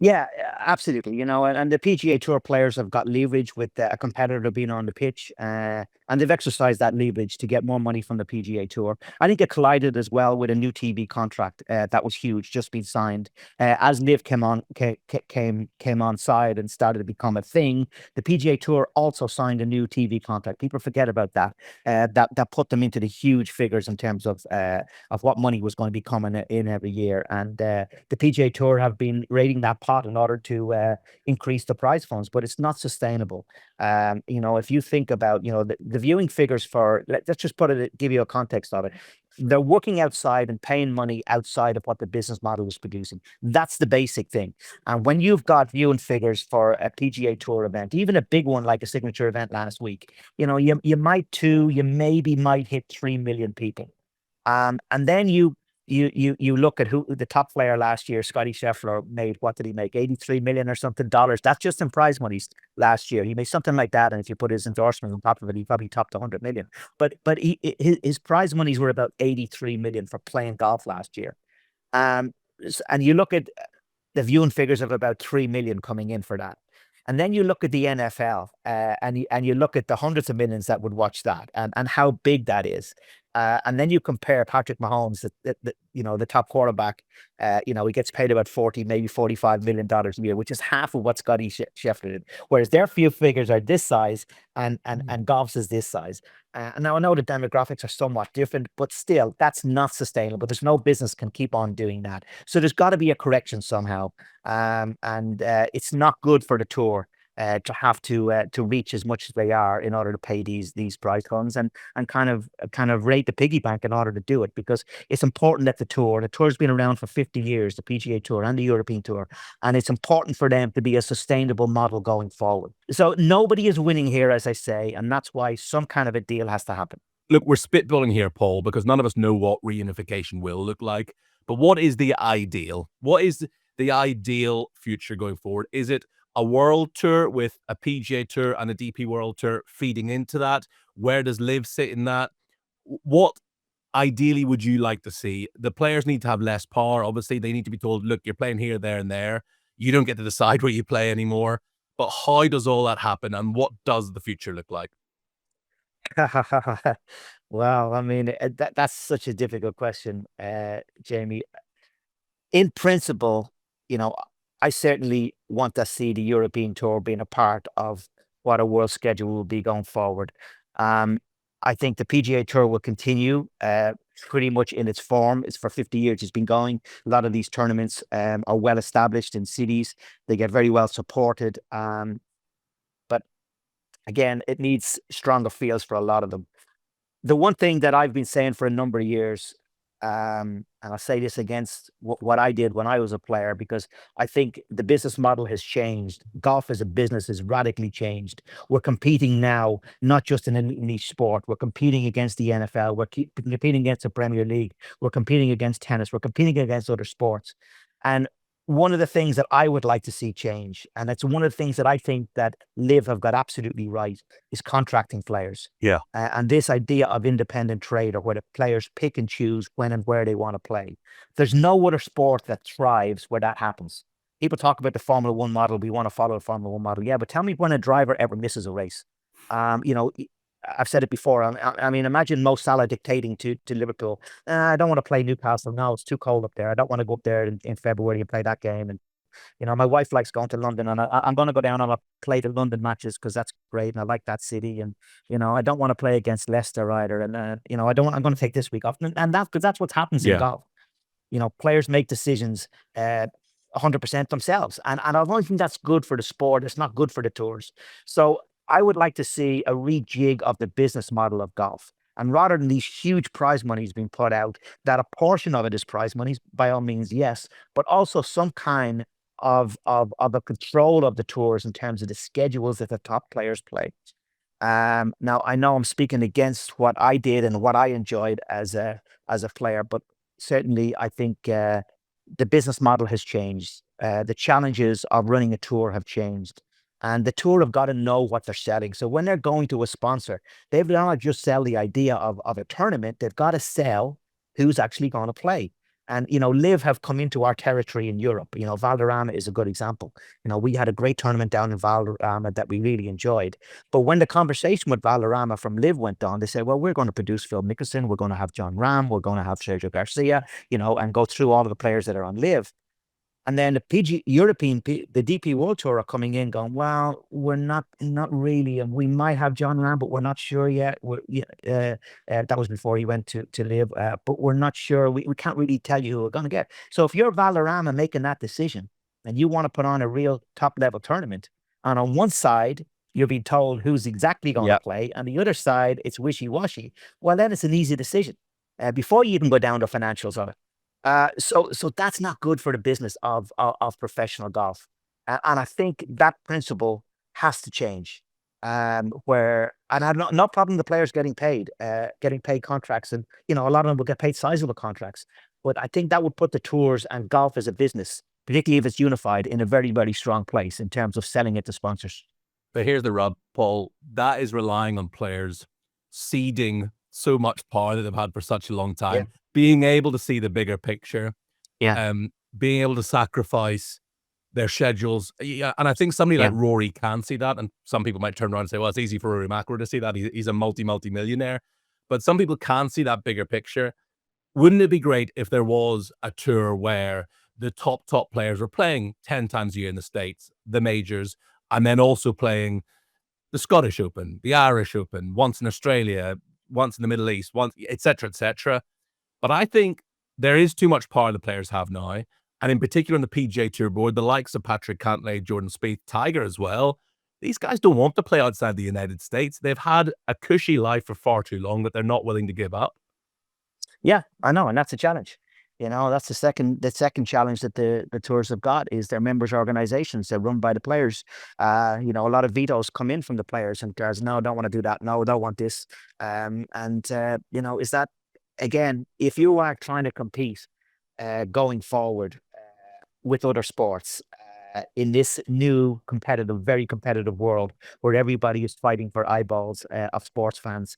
Yeah, absolutely. And the PGA Tour players have got leverage with a competitor being on the pitch, and they've exercised that leverage to get more money from the PGA Tour. I think it collided as well with a new TV contract that was huge, just been signed. As LIV came on side and started to become a thing, the PGA Tour also signed a new TV contract. People forget about that. That put them into the huge figures in terms of what money was going to be coming in every year. And the PGA Tour have been raiding that pot in order to increase the prize funds, but it's not sustainable. If you think about, the viewing figures for, let's just give you a context of it. They're working outside and paying money outside of what the business model is producing. That's the basic thing. And when you've got viewing figures for a PGA Tour event, even a big one like a signature event last week, you maybe might hit 3 million people. And then you look at who the top player last year, Scotty Scheffler, made. What did he make? 83 million or something dollars. That's just in prize monies last year. He made something like that, and if you put his endorsement on top of it, he probably topped 100 million. But his prize monies were about 83 million for playing golf last year. And you look at the viewing figures of about 3 million coming in for that. And then you look at the NFL, and you look at the hundreds of millions that would watch that, and how big that is. And then you compare Patrick Mahomes, the top quarterback. He gets paid about 40, maybe $45 million a year, which is half of what Scotty Scheffler did. Whereas their few figures are this size, and golf's is this size. And now I know the demographics are somewhat different, but still, that's not sustainable. There's no business can keep on doing that. So there's got to be a correction somehow. And it's not good for the tour to have to reach as much as they are in order to pay these prize funds, and kind of rate the piggy bank in order to do it, because it's important that the tour's been around for 50 years, the PGA Tour and the European Tour, and it's important for them to be a sustainable model going forward. So nobody is winning here, as I say, and that's why some kind of a deal has to happen. Look, we're spitballing here, Paul, because none of us know what reunification will look like. But what is the ideal? What is the ideal future going forward? Is it a world tour with a PGA Tour and a DP World Tour feeding into that? Where does LIV sit in that? What ideally would you like to see? The players need to have less power. Obviously, they need to be told, look, you're playing here, there, and there. You don't get to decide where you play anymore. But how does all that happen, and what does the future look like? Well, I mean, that's such a difficult question, Jamie. In principle, I certainly want to see the European Tour being a part of what a world schedule will be going forward. I think the PGA Tour will continue pretty much in its form. It's for 50 years. It's been going. A lot of these tournaments are well established in cities. They get very well supported. But again, it needs stronger fields for a lot of them. The one thing that I've been saying for a number of years, and I'll say this against what I did when I was a player, because I think the business model has changed. Golf as a business has radically changed. We're competing now, not just in a niche sport. We're competing against the NFL. We're competing against the Premier League. We're competing against tennis. We're competing against other sports. And one of the things that I would like to see change, and it's one of the things that I think that LIV have got absolutely right, is contracting players. Yeah. And this idea of independent trade, or where the players pick and choose when and where they want to play. There's no other sport that thrives where that happens. People talk about the Formula One model. We want to follow the Formula One model. Yeah, but tell me when a driver ever misses a race. I've said it before. I mean, imagine Mo Salah dictating to Liverpool. I don't want to play Newcastle. No, it's too cold up there. I don't want to go up there in February and play that game. And, my wife likes going to London, and I'm going to go down on a play the London matches because that's great. And I like that city. And, I don't want to play against Leicester either. And, I'm going to take this week off. And that's what happens in golf. Players make decisions 100% themselves. And I don't think that's good for the sport. It's not good for the tours. So I would like to see a rejig of the business model of golf. And rather than these huge prize monies being put out, that a portion of it is prize monies, by all means, yes, but also some kind of a control of the tours in terms of the schedules that the top players play. Now, I know I'm speaking against what I did and what I enjoyed as a player, but certainly I think the business model has changed. The challenges of running a tour have changed. And the tour have got to know what they're selling. So when they're going to a sponsor, they've not just sell the idea of a tournament, they've got to sell who's actually going to play. And, LIV have come into our territory in Europe. Valderrama is a good example. We had a great tournament down in Valderrama that we really enjoyed. But when the conversation with Valderrama from LIV went on, they said, well, we're going to produce Phil Mickelson. We're going to have John Rahm. We're going to have Sergio Garcia, and go through all of the players that are on LIV. And then the the DP World Tour are coming in going, well, we're not really, and we might have John Rahm, but we're not sure yet. That was before he went to LIV, but we're not sure. We can't really tell you who we're going to get. So if you're Valderrama making that decision, and you want to put on a real top-level tournament, and on one side, you're being told who's exactly going to play, and the other side, it's wishy-washy, well, then it's an easy decision before you even go down to financials of it. So that's not good for the business of professional golf. And I think that principle has to change. And I have no problem the players getting paid contracts, and a lot of them will get paid sizable contracts. But I think that would put the tours and golf as a business, particularly if it's unified, in a very, very strong place in terms of selling it to sponsors. But here's the rub, Paul. That is relying on players ceding so much power that they've had for such a long time, being able to see the bigger picture, being able to sacrifice their schedules. Yeah, and I think somebody like Rory can see that, and some people might turn around and say, well, it's easy for Rory McIlroy to see that. He's a multi-millionaire. But some people can see that bigger picture. Wouldn't it be great if there was a tour where the top players were playing 10 times a year in the States, the majors, and then also playing the Scottish Open, the Irish Open, once in Australia, once in the Middle East, once, et cetera, et cetera. But I think there is too much power the players have now. And in particular on the PGA Tour board, the likes of Patrick Cantlay, Jordan Spieth, Tiger as well, these guys don't want to play outside the United States. They've had a cushy life for far too long that they're not willing to give up. Yeah, I know. And that's a challenge. That's the second challenge that the tours have got, is their members' organizations. They're run by the players. A lot of vetoes come in from the players, and guys, no, don't want to do that. No, don't want this. Is that, again, if you are trying to compete going forward with other sports in this new very competitive world where everybody is fighting for eyeballs of sports fans,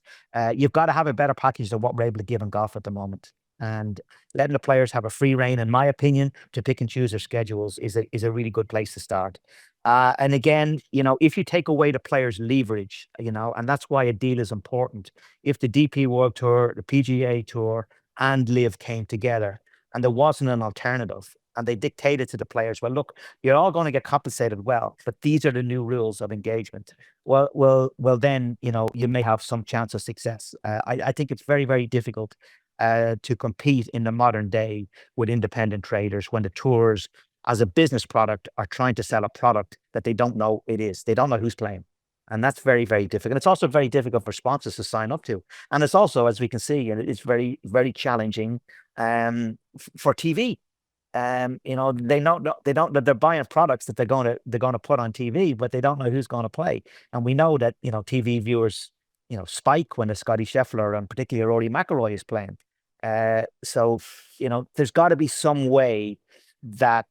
you've got to have a better package than what we're able to give in golf at the moment. And letting the players have a free rein, in my opinion, to pick and choose their schedules is a really good place to start. And again, if you take away the players' leverage, and that's why a deal is important. If the DP World Tour, the PGA Tour, and LIV came together, and there wasn't an alternative, and they dictated to the players, well, look, you're all going to get compensated well, but these are the new rules of engagement. Well, then, you may have some chance of success. I think it's very, very difficult to compete in the modern day with independent traders when the tours, as a business product, are trying to sell a product that they don't know it is. They don't know who's playing. And that's very, very difficult. It's also very difficult for sponsors to sign up to. And it's also, as we can see, and it's very, very challenging for TV. They don't know that they're buying products that they're going to put on TV, but they don't know who's going to play. And we know that TV viewers spike when a Scotty Scheffler and particularly Rory McIlroy is playing. So there's got to be some way that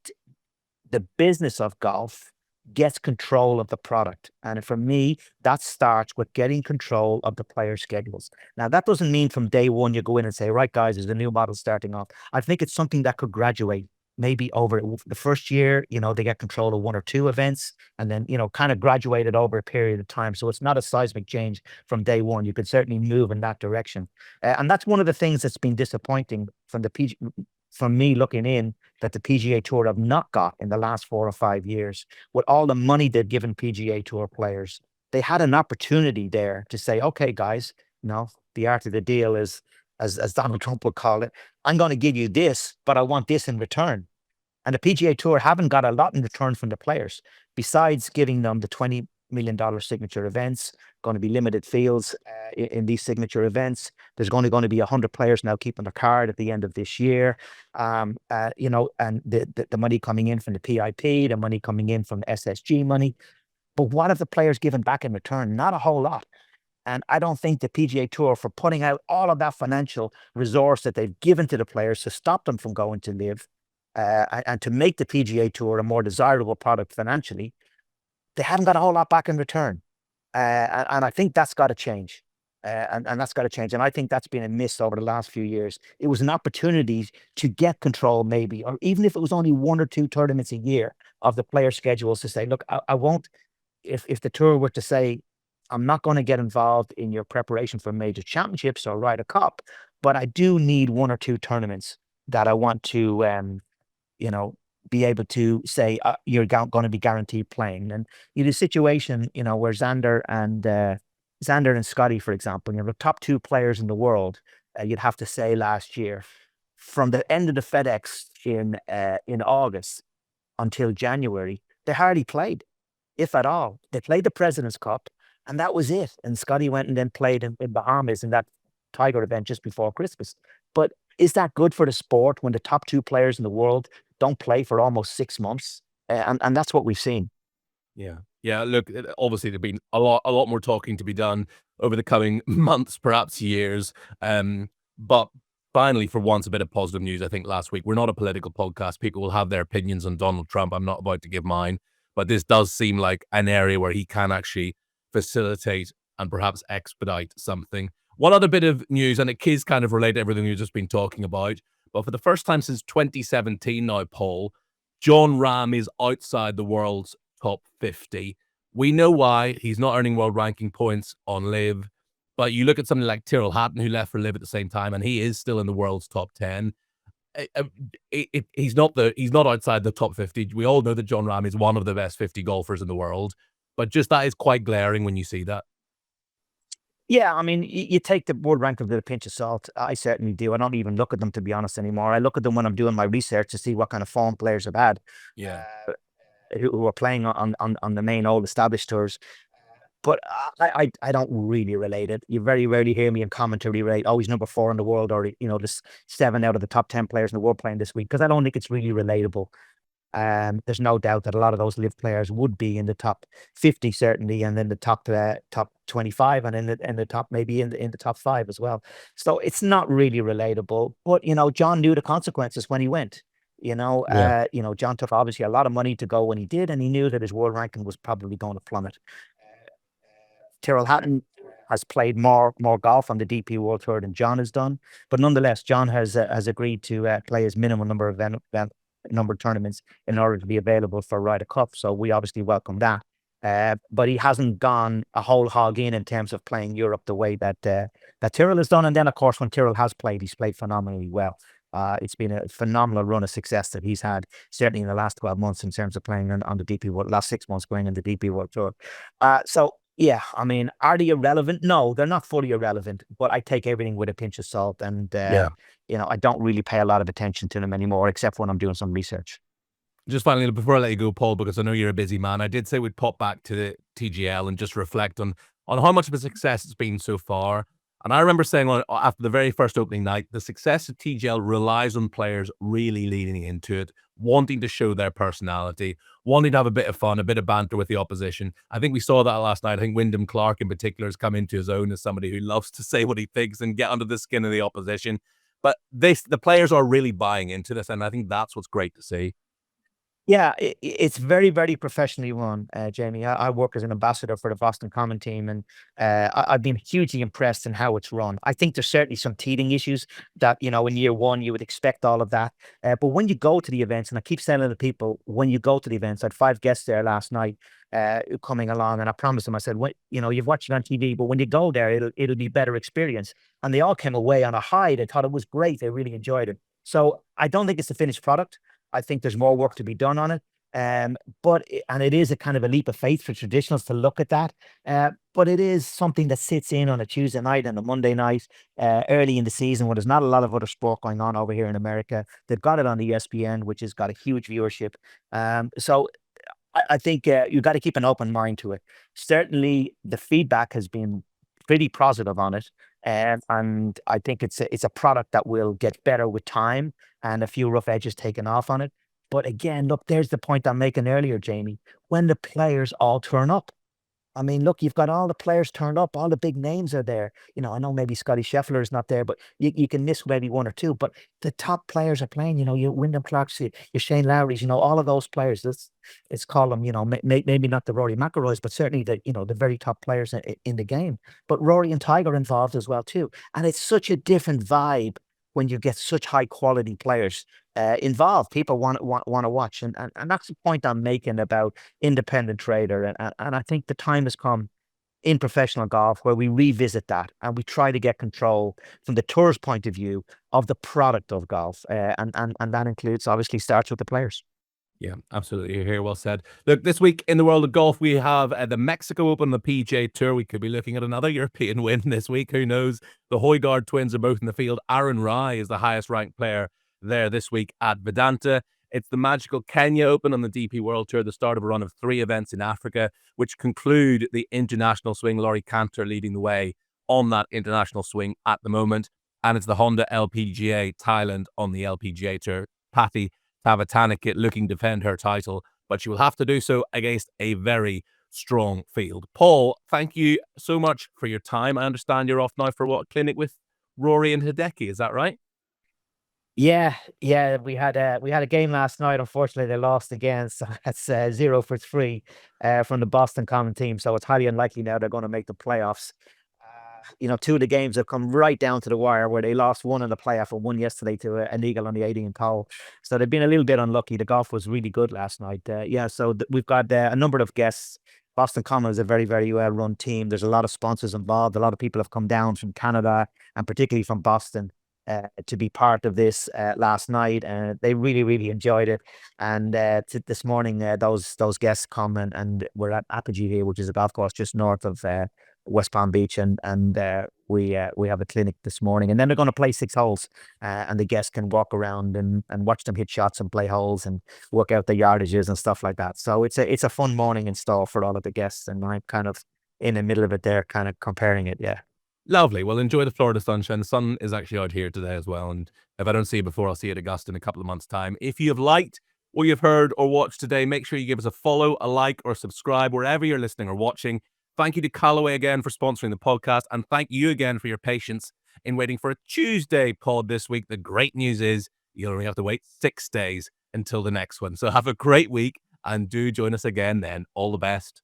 the business of golf gets control of the product. And for me, that starts with getting control of the player schedules. Now, that doesn't mean from day one you go in and say, right, guys, there's a new model starting off. I think it's something that could graduate. Maybe over the first year, they get control of one or two events, and then, kind of graduate it over a period of time. So it's not a seismic change from day one. You could certainly move in that direction. And that's one of the things that's been disappointing from me looking in, that the PGA Tour have not got in the last 4 or 5 years. With all the money they've given PGA Tour players, they had an opportunity there to say, okay, guys, the art of the deal is, as Donald Trump would call it, I'm going to give you this, but I want this in return. And the PGA Tour haven't got a lot in return from the players, besides giving them the $20 million signature events, going to be limited fields in these signature events. There's only going to be 100 players now keeping their card at the end of this year. And the money coming in from the PIP, the money coming in from the SSG money. But what have the players given back in return? Not a whole lot. And I don't think the PGA Tour, for putting out all of that financial resource that they've given to the players to stop them from going to LIV, and to make the PGA Tour a more desirable product financially, they haven't got a whole lot back in return. And I think that's got to change. And that's got to change. And I think that's been a miss over the last few years. It was an opportunity to get control, maybe, or even if it was only 1 or 2 tournaments a year of the player schedules, to say, look, I won't, if the tour were to say, I'm not going to get involved in your preparation for major championships or Ryder Cup, but I do need 1 or 2 tournaments that I want to, be able to say you're going to be guaranteed playing. And the situation, where Xander and Scotty, for example, the top 2 players in the world, you'd have to say last year, from the end of the FedEx in August until January, they hardly played, if at all. They played the President's Cup, and that was it. And Scotty went and then played in Bahamas in that Tiger event just before Christmas. But is that good for the sport when the top 2 players in the world don't play for almost 6 months? And that's what we've seen. Yeah. Yeah, look, obviously there's been a lot more talking to be done over the coming months, perhaps years. But finally, for once, a bit of positive news, I think, last week. We're not a political podcast. People will have their opinions on Donald Trump. I'm not about to give mine. But this does seem like an area where he can actually facilitate and perhaps expedite something. One other bit of news, and it is kind of related to everything we've just been talking about, but for the first time since 2017 now, Paul, Jon Rahm is outside the world's top 50. We know why. He's not earning world ranking points on LIV, but you look at something like Tyrrell Hatton, who left for LIV at the same time, and he is still in the world's top 10. He's not outside the top 50. We all know that Jon Rahm is one of the best 50 golfers in the world, but just that is quite glaring when you see that. Yeah, I mean, you take the world ranking with a pinch of salt. I certainly do. I don't even look at them, to be honest, anymore. I look at them when I'm doing my research to see what kind of form players have had. Yeah. Who are playing on the main old established tours. But I don't really relate it. You very rarely hear me in commentary rate, oh, he's number 4 in the world, or, just 7 out of the top 10 players in the world playing this week, because I don't think it's really relatable. There's no doubt that a lot of those LIV players would be in the top 50, certainly, and then the top 25, and in the top, maybe in the top 5 as well. So it's not really relatable. But John knew the consequences when he went. John took obviously a lot of money to go when he did, and he knew that his world ranking was probably going to plummet. Tyrrell Hatton has played more golf on the DP World Tour than John has done, but nonetheless, John has agreed to play his minimum number of number of tournaments in order to be available for Ryder Cup. So we obviously welcome that. But he hasn't gone a whole hog in terms of playing Europe the way that Tyrrell has done. And then, of course, when Tyrrell has played, he's played phenomenally well. It's been a phenomenal run of success that he's had, certainly in the last 12 months in terms of playing on the DP World, last 6 months going in the DP World Tour. So, yeah, I mean, are they irrelevant? No, they're not fully irrelevant, but I take everything with a pinch of salt, and I don't really pay a lot of attention to them anymore, except when I'm doing some research. Just finally, before I let you go, Paul, because I know you're a busy man, I did say we'd pop back to the TGL and just reflect on how much of a success it's been so far. And I remember saying after the very first opening night, the success of TGL relies on players really leaning into it, wanting to show their personality, wanting to have a bit of fun, a bit of banter with the opposition. I think we saw that last night. I think Wyndham Clark in particular has come into his own as somebody who loves to say what he thinks and get under the skin of the opposition. But the players are really buying into this, and I think that's what's great to see. Yeah, it's very, very professionally run, Jamie. I work as an ambassador for the Boston Common team, and I've been hugely impressed in how it's run. I think there's certainly some teething issues that, in year one, you would expect all of that. But when you go to the events, and I keep saying to people, when you go to the events, I had 5 guests there last night coming along, and I promised them, I said, you've watched it on TV, but when you go there, it'll be a better experience. And they all came away on a high. They thought it was great. They really enjoyed it. So I don't think it's the finished product. I think there's more work to be done on it. But it is a kind of a leap of faith for traditionals to look at that. But it is something that sits in on a Tuesday night and a Monday night, early in the season, when there's not a lot of other sport going on over here in America. They've got it on the ESPN, which has got a huge viewership. So I think you've got to keep an open mind to it. Certainly, the feedback has been pretty positive on it. And I think it's a product that will get better with time and a few rough edges taken off on it. But again, look, there's the point I'm making earlier, Jamie. When the players all turn up, I mean, look, you've got all the players turned up, all the big names are there. I know maybe Scotty Scheffler is not there, but you can miss maybe 1 or 2. But the top players are playing. Your Wyndham Clarks, your Shane Lowry's, all of those players. Let's call them, maybe not the Rory McIlroys, but certainly the very top players in the game. But Rory and Tiger involved as well too. And it's such a different vibe when you get such high quality players involved. People want to watch, and that's the point I'm making about independent trader. And I think the time has come in professional golf where we revisit that and we try to get control from the tour's point of view of the product of golf, and that includes, obviously, starts with the players. Yeah, absolutely. You're here. Well said. Look, this week in the world of golf, we have the Mexico Open, the PGA Tour. We could be looking at another European win this week. Who knows? The Højgaard twins are both in the field. Aaron Rai is the highest ranked player there this week at Vedanta. It's the magical Kenya Open on the DP World Tour, the start of a run of 3 events in Africa, which conclude the international swing. Laurie Cantor leading the way on that international swing at the moment. And it's the Honda LPGA Thailand on the LPGA Tour. Patty Tavatanakit looking to defend her title, but she will have to do so against a very strong field. Paul, thank you so much for your time. I understand you're off now for what, clinic with Rory and Hideki, is that right? Yeah, we had a game last night. Unfortunately, they lost again, so that's 0 for 3 from the Boston Common team. So it's highly unlikely now they're going to make the playoffs. 2 of the games have come right down to the wire, where they lost one in the playoff and one yesterday to an eagle on the 18th hole. So they've been a little bit unlucky. The golf was really good last night. So we've got a number of guests. Boston Common is a very, very well-run team. There's a lot of sponsors involved. A lot of people have come down from Canada and particularly from Boston to be part of this last night, and they really, really enjoyed it. And this morning, those guests come and we're at Apogee here, which is a golf course just north of West Palm Beach, and we have a clinic this morning, and then they're going to play 6 holes, and the guests can walk around and watch them hit shots and play holes and work out the yardages and stuff like that. So it's a fun morning in store for all of the guests, and I'm kind of in the middle of it there, kind of comparing it. Yeah. Lovely. Well, enjoy the Florida sunshine. The sun is actually out here today as well. And if I don't see you before, I'll see you at Augusta in a couple of months' time. If you have liked what you've heard or watched today, make sure you give us a follow, a like, or subscribe wherever you're listening or watching. Thank you to Callaway again for sponsoring the podcast. And thank you again for your patience in waiting for a Tuesday pod this week. The great news is you only have to wait 6 days until the next one. So have a great week and do join us again then. All the best.